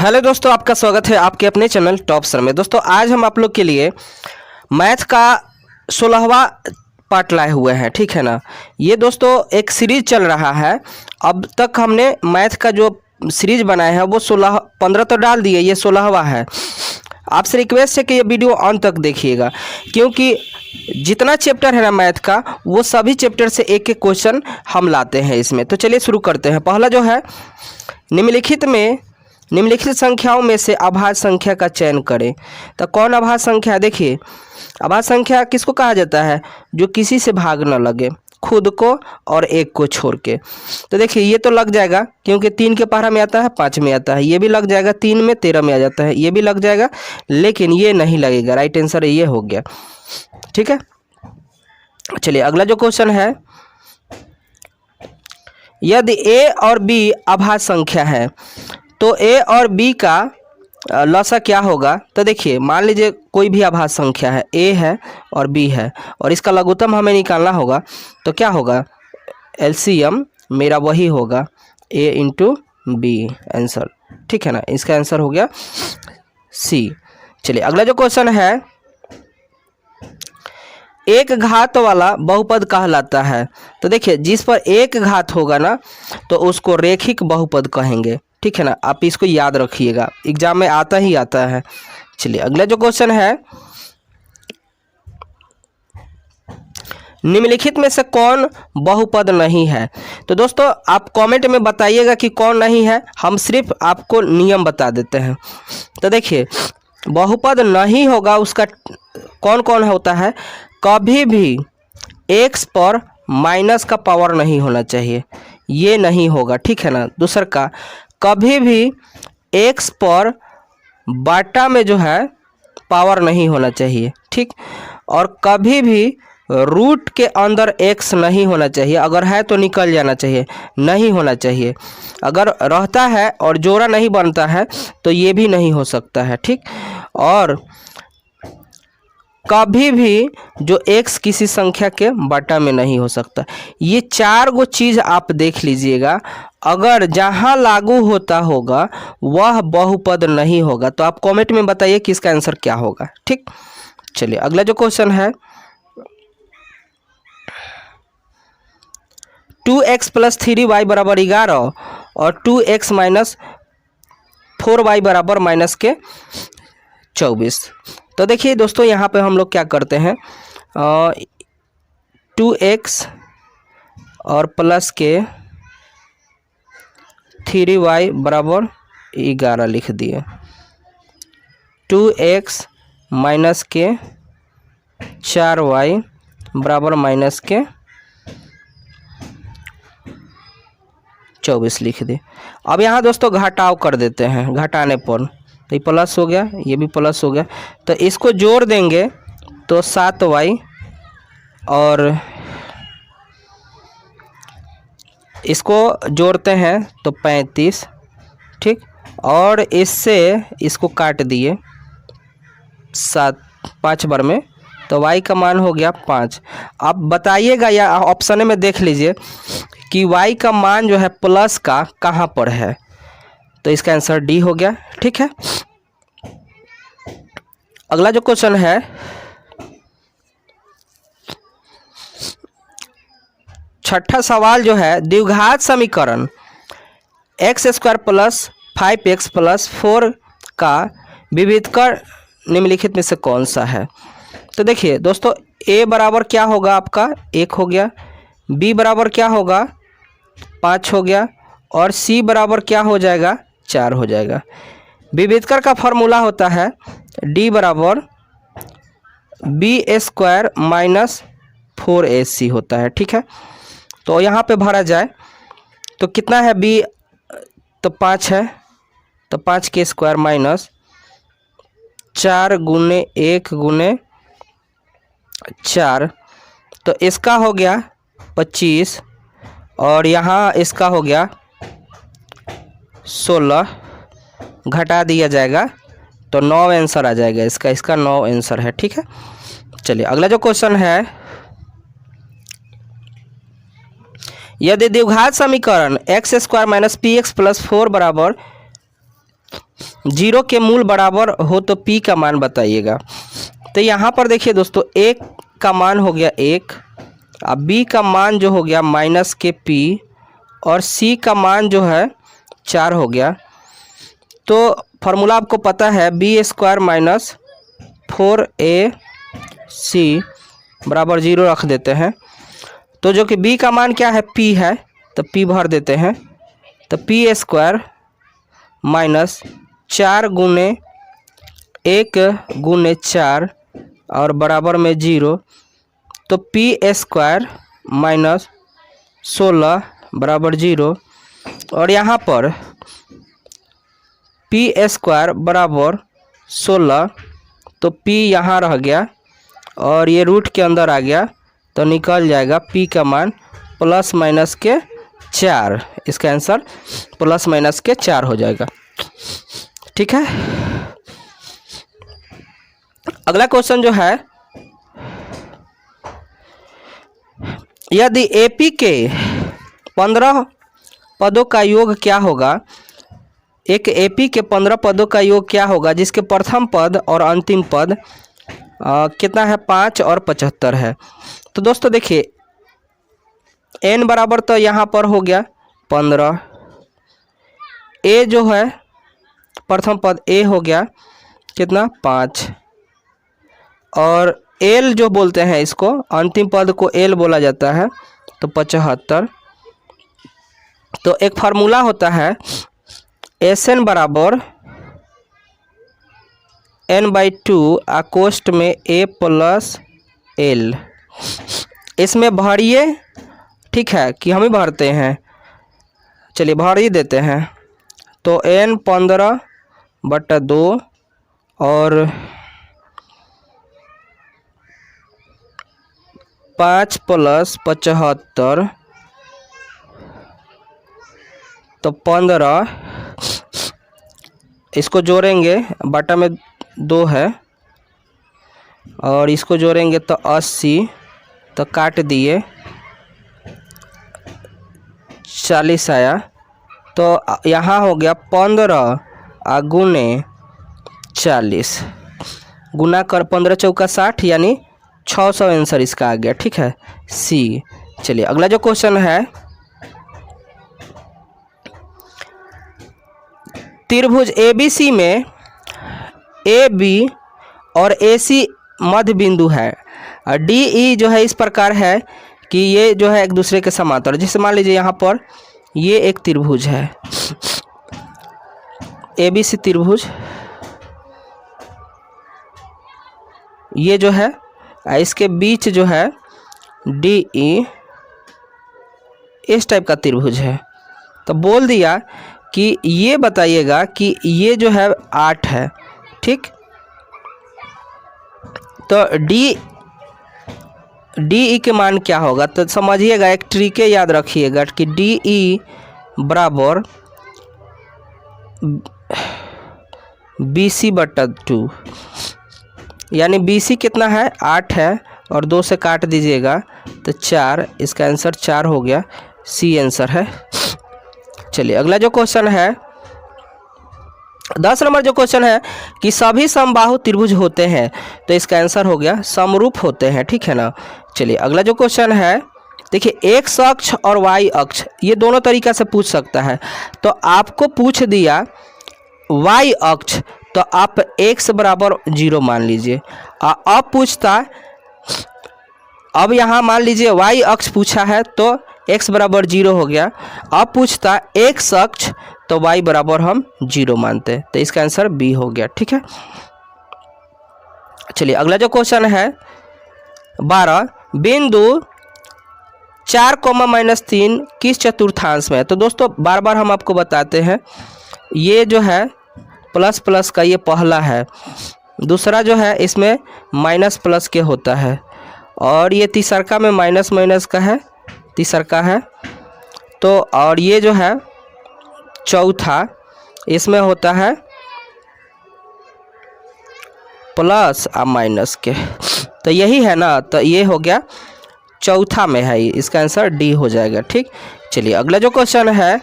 Hello दोस्तों, आपका स्वागत है आपके अपने चैनल टॉप सर में। दोस्तों आज हम आप लोग के लिए मैथ का 16वां पार्ट लाए हुए हैं, ठीक है ना। ये दोस्तों एक सीरीज चल रहा है। अब तक हमने मैथ का जो सीरीज बनाया है वो 15 तो डाल दिए, ये 16वां है। आपसे रिक्वेस्ट है कि ये वीडियो अंत तक देखिएगा, क्योंकि जितना चैप्टर है ना मैथ का, वो सभी चैप्टर से एक एक क्वेश्चन हम लाते हैं इसमें। तो चलिए शुरू करते हैं। पहला जो है, निम्नलिखित संख्याओं में से अभाज्य संख्या का चयन करें। तो कौन अभाज्य संख्या है? देखिए, अभाज्य संख्या किसको कहा जाता है? जो किसी से भाग न लगे, खुद को और एक को छोड़ के। तो देखिए ये तो लग जाएगा, क्योंकि 3 के पहाड़ा में आता है, 5 में आता है। ये भी लग जाएगा, 3 में 13 में आ जाता है, ये भी लग जाएगा, लेकिन ये नहीं लगेगा। राइट आंसर ये हो गया, ठीक है। चलिए अगला जो क्वेश्चन है, यदि ए और बी अभाज्य संख्या है तो ए और बी का लसा क्या होगा? तो देखिए, मान लीजिए कोई भी अभाज्य संख्या है, ए है और बी है, और इसका लघुत्तम हमें निकालना होगा। तो क्या होगा? एलसीएम मेरा वही होगा, ए इंटू बी आंसर, ठीक है ना। इसका आंसर हो गया सी। चलिए अगला जो क्वेश्चन है, एक घात वाला बहुपद कहलाता है। तो देखिए, जिस पर एक घात होगा ना, तो उसको रेखिक बहुपद कहेंगे, ठीक है ना। आप इसको याद रखिएगा, एग्जाम में आता ही आता है। चलिए अगला जो क्वेश्चन है, निम्नलिखित में से कौन बहुपद नहीं है? तो दोस्तों आप कमेंट में बताइएगा कि कौन नहीं है, हम सिर्फ आपको नियम बता देते हैं। तो देखिए, बहुपद नहीं होगा उसका कौन कौन होता है? कभी भी x पर माइनस का पावर नहीं होना चाहिए, ये नहीं होगा, ठीक है ना। दूसरा का, कभी भी x पर बाटा में जो है पावर नहीं होना चाहिए, ठीक। और कभी भी रूट के अंदर x नहीं होना चाहिए, अगर है तो निकल जाना चाहिए, नहीं होना चाहिए। अगर रहता है और जोड़ा नहीं बनता है तो ये भी नहीं हो सकता है, ठीक। और कभी भी जो x किसी संख्या के बटा में नहीं हो सकता। ये 4 गो चीज़ आप देख लीजिएगा, अगर जहाँ लागू होता होगा वह बहुपद नहीं होगा। तो आप कमेंट में बताइए कि इसका आंसर क्या होगा, ठीक। चलिए अगला जो क्वेश्चन है, 2x + 3y = 11 और 2x - 4y = -24। तो देखिए दोस्तों, यहाँ पे हम लोग क्या करते हैं, 2x और प्लस के 3y = 11 लिख दिए, 2x - के 4y = -24 लिख दिए। अब यहाँ दोस्तों घटाव कर देते हैं, घटाने पर तो ये प्लस हो गया, ये भी प्लस हो गया, तो इसको जोड़ देंगे तो 7y, और इसको जोड़ते हैं तो 35, ठीक। और इससे इसको काट दिए 5 बार में, तो y का मान हो गया 5। आप बताइएगा या ऑप्शन में देख लीजिए कि y का मान जो है प्लस का कहाँ पर है। तो इसका आंसर डी हो गया, ठीक है। अगला जो क्वेश्चन है, छठा सवाल जो है, द्विघात समीकरण x² + 5x + 4 का विविधकर निम्नलिखित में से कौन सा है? तो देखिए दोस्तों, a बराबर क्या होगा आपका 1 हो गया, b बराबर क्या होगा 5 हो गया, और c बराबर क्या हो जाएगा 4 हो जाएगा। विविधकर का फॉर्मूला होता है d बराबर b² - 4ac होता है, ठीक है। तो यहाँ पे भरा जाए तो कितना है b, तो 5 है, तो 5 के स्क्वायर माइनस 4 × 1 × 4, तो इसका हो गया 25, और यहाँ इसका हो गया 16, घटा दिया जाएगा तो 9 आंसर आ जाएगा इसका 9 आंसर है, ठीक है। चलिए अगला जो क्वेश्चन है, यदि द्विघात समीकरण x² - px + 4 = जीरो के मूल बराबर हो तो p का मान बताइएगा। तो यहाँ पर देखिए दोस्तों, एक का मान हो गया 1, अब b का मान जो हो गया माइनस के p, और c का मान जो है 4 हो गया। तो फार्मूला आपको पता है, b स्क्वायर माइनस 4ac बराबर 0 रख देते हैं। तो जो कि b का मान क्या है, p है, तो p भर देते हैं। तो p स्क्वायर माइनस 4 गुने 1 गुने 4 और बराबर में 0। तो p स्क्वायर माइनस 16 बराबर 0, और यहाँ पर p स्क्वायर बराबर 16, तो p यहाँ रह गया और ये रूट के अंदर आ गया, तो निकल जाएगा p का मान प्लस माइनस के 4। इसका आंसर प्लस माइनस के 4 हो जाएगा। ठीक है, अगला क्वेश्चन जो है, यदि AP के 15 पदों का योग क्या होगा। एक AP के 15 पदों का योग क्या होगा जिसके प्रथम पद और अंतिम पद कितना है, 5 और 75 है। तो दोस्तों देखिए, n बराबर तो यहाँ पर हो गया 15, a जो है प्रथम पद a हो गया कितना 5, और l जो बोलते हैं इसको, अंतिम पद को l बोला जाता है, तो 75। तो एक फार्मूला होता है Sn बराबर n/2 अकोष्ठ में a प्लस l। इसमें भरिए, ठीक है कि हम ही भरते हैं, चलिए भर ही देते हैं। तो n 15/2 और 5 + 75, तो 15, इसको जोड़ेंगे बटा में 2 है, और इसको जोड़ेंगे तो 80, तो काट दिए 40 आया। तो यहाँ हो गया 15 गुने 40, गुना कर 15 चौका 60, यानी 600 आंसर इसका आ गया। ठीक है, सी। चलिए अगला जो क्वेश्चन है, त्रिभुज ABC में AB और AC मध्य बिंदु है, और DE जो है इस प्रकार है कि ये जो है एक दूसरे के समांतर। जैसे मान लीजिए यहाँ पर ये एक त्रिभुज है, ABC त्रिभुज, ये जो है इसके बीच जो है DE इस टाइप का त्रिभुज है। तो बोल दिया कि ये बताइएगा कि ये जो है 8 है। ठीक, तो DE के मान क्या होगा, तो समझिएगा, एक ट्रिके याद रखिएगा कि DE बराबर BC/2, यानी BC कितना है 8 है, और 2 से काट दीजिएगा तो 4, इसका आंसर 4 हो गया, सी आंसर है। चलिए अगला जो क्वेश्चन है, 10 नंबर जो क्वेश्चन है कि सभी समबाहु त्रिभुज होते हैं, तो इसका आंसर हो गया समरूप होते हैं। ठीक है ना। चलिए अगला जो क्वेश्चन है, देखिए x अक्ष और y अक्ष ये दोनों तरीका से पूछ सकता है। तो आपको पूछ दिया y अक्ष, तो आप x बराबर 0 मान लीजिए। अब पूछता, अब यहाँ मान लीजिए y अक्ष पूछा है तो x बराबर 0 हो गया। अब पूछता x अक्ष, तो y बराबर हम 0 मानते हैं, तो इसका आंसर b हो गया। ठीक है। चलिए अगला जो क्वेश्चन है 12, बिंदु 4, -3 किस चतुर्थांश में है। तो दोस्तों बार बार हम आपको बताते हैं, ये जो है प्लस प्लस का ये पहला है, दूसरा जो है इसमें माइनस प्लस के होता है, और ये तीसरका में माइनस माइनस का है, तीसरका है। तो और ये जो है चौथा, इसमें होता है प्लस और माइनस के। तो यही है ना, तो ये हो गया चौथा में है, इसका आंसर डी हो जाएगा। ठीक। चलिए अगला जो क्वेश्चन है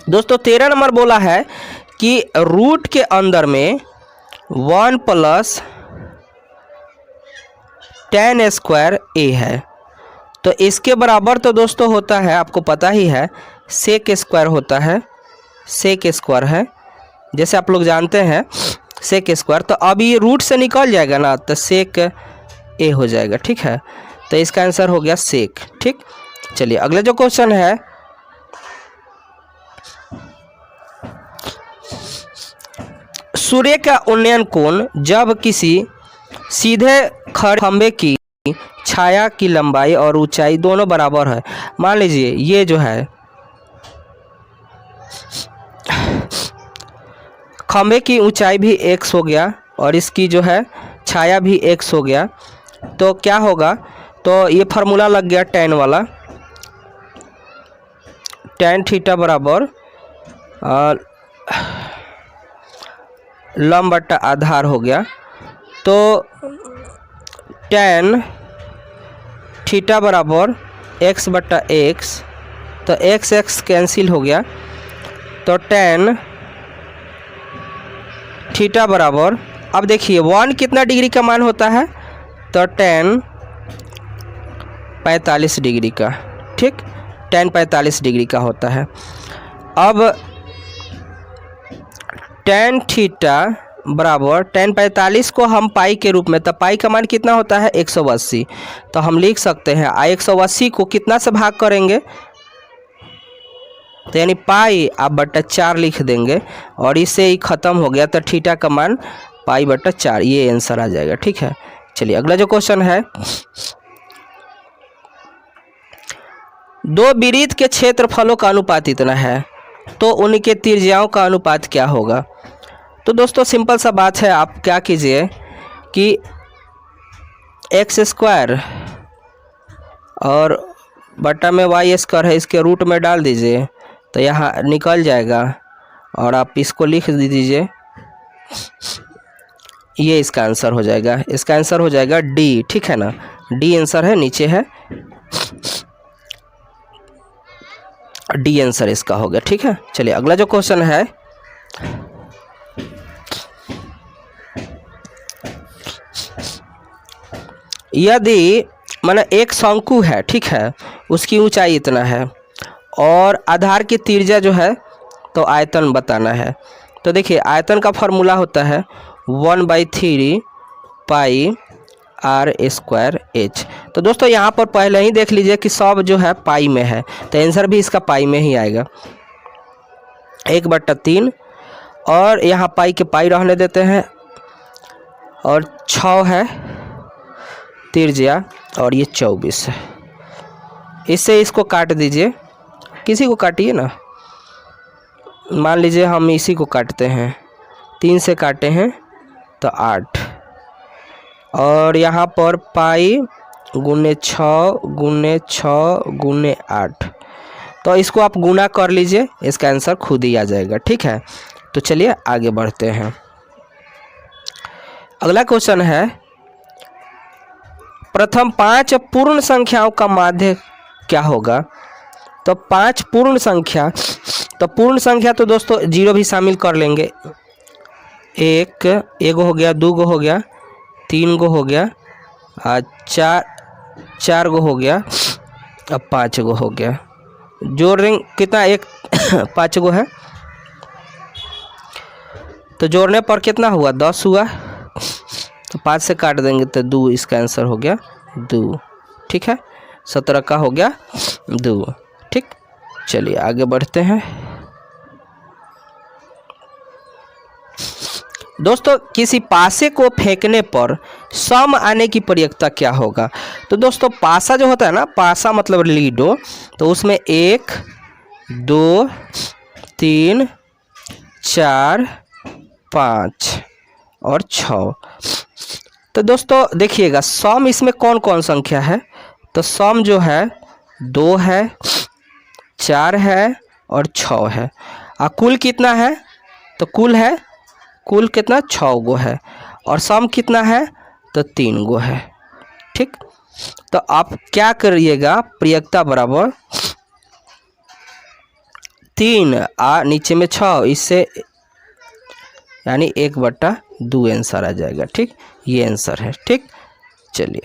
दोस्तों 13 नंबर बोला है कि रूट के अंदर में 1 + tan स्क्वायर a है। तो इसके बराबर तो दोस्तों होता है, आपको पता ही है, सेक स्क्वायर होता है, सेक स्क्वायर है, जैसे आप लोग जानते हैं सेक स्क्वायर। तो अब ये रूट से निकल जाएगा ना, तो सेक ए हो जाएगा। ठीक है, तो इसका आंसर हो गया सेक। ठीक, चलिए अगला जो क्वेश्चन है, सूर्य का उन्नयन कोण जब किसी सीधे खड़े खंभे की छाया की लंबाई और ऊंचाई दोनों बराबर है। मान लीजिए ये जो है खंभे की ऊंचाई भी x हो गया और इसकी जो है छाया भी x हो गया, तो क्या होगा, तो ये फार्मूला लग गया tan वाला, tan थीटा बराबर लंब बटा आधार हो गया। तो tan थीटा बराबर x बटा x, तो x x कैंसिल हो गया, तो tan थीटा बराबर, अब देखिए 1 कितना डिग्री का मान होता है, तो tan 45 डिग्री का। ठीक, tan 45 डिग्री का होता है। अब tan थीटा बराबर tan 45 को हम पाई के रूप में, तो पाई का मान कितना होता है 180, तो हम लिख सकते हैं 180 को कितना से भाग करेंगे, तो यानी पाई आप बटा 4 लिख देंगे और इससे ही ख़त्म हो गया, तो थीटा का मान पाई बटा 4, ये आंसर आ जाएगा। ठीक है, चलिए अगला जो क्वेश्चन है, दो वृत्त के क्षेत्रफलों का अनुपात इतना है, तो उनके त्रिज्याओं का अनुपात क्या होगा। तो दोस्तों सिंपल सा बात है, आप क्या कीजिए कि एक्स स्क्वायर और बटा में वाई स्क्वायर है, इसके रूट में डाल दीजिए, तो यहाँ निकल जाएगा और आप इसको लिख दीजिए, ये इसका आंसर हो जाएगा। इसका आंसर हो जाएगा डी। ठीक है ना, डी आंसर है, नीचे है डी आंसर इसका हो गया। ठीक है, चलिए अगला जो क्वेश्चन है, यदि माना एक शंकु है, ठीक है, उसकी ऊंचाई इतना है और आधार की त्रिज्या जो है तो आयतन बताना है। तो देखिए आयतन का फॉर्मूला होता है 1/3 पाई r स्क्वायर h। तो दोस्तों यहाँ पर पहले ही देख लीजिए कि सब जो है पाई में है, तो आंसर भी इसका पाई में ही आएगा, 1/3, और यहाँ पाई के पाई रहने देते हैं, और 6 है त्रिज्या और ये 24 है। इससे इसको काट दीजिए, किसी को काटिए ना, मान लीजिए हम इसी को काटते हैं, 3 से काटे हैं तो 8, और यहाँ पर पाई गुने 6 गुने 6 गुने 8, तो इसको आप गुना कर लीजिए, इसका आंसर खुद ही आ जाएगा। ठीक है, तो चलिए आगे बढ़ते हैं। अगला क्वेश्चन है, प्रथम 5 पूर्ण संख्याओं का माध्य क्या होगा। तो 5 पूर्ण संख्या, तो पूर्ण संख्या तो दोस्तों 0 भी शामिल कर लेंगे, 1 हो गया, 2 हो गया, 3 हो गया, 4 हो गया, अब 5 हो गया, जोड़ देंगे कितना, 1 5 है, तो जोड़ने पर कितना हुआ 10 हुआ, तो 5 से काट देंगे तो 2, इसका आंसर हो गया 2। ठीक है, 17 का हो गया 2। ठीक, चलिए आगे बढ़ते हैं। दोस्तों किसी पासे को फेंकने पर सम आने की प्रयिकता क्या होगा। तो दोस्तों पासा जो होता है ना, पासा मतलब लीडो, तो उसमें 1 2 3 4 5 और 6। तो दोस्तों देखिएगा सम इसमें कौन कौन संख्या है, तो सम जो है 2 है, 4 है और 6 है, और कुल कितना है, तो कुल कितना 6 गो है, और सम कितना है, तो 3 गो है। ठीक, तो आप क्या करिएगा, प्रयिकता बराबर 3 आ नीचे में 6, इससे यानी 1/2 आंसर आ जाएगा। ठीक, ये आंसर है। ठीक, चलिए।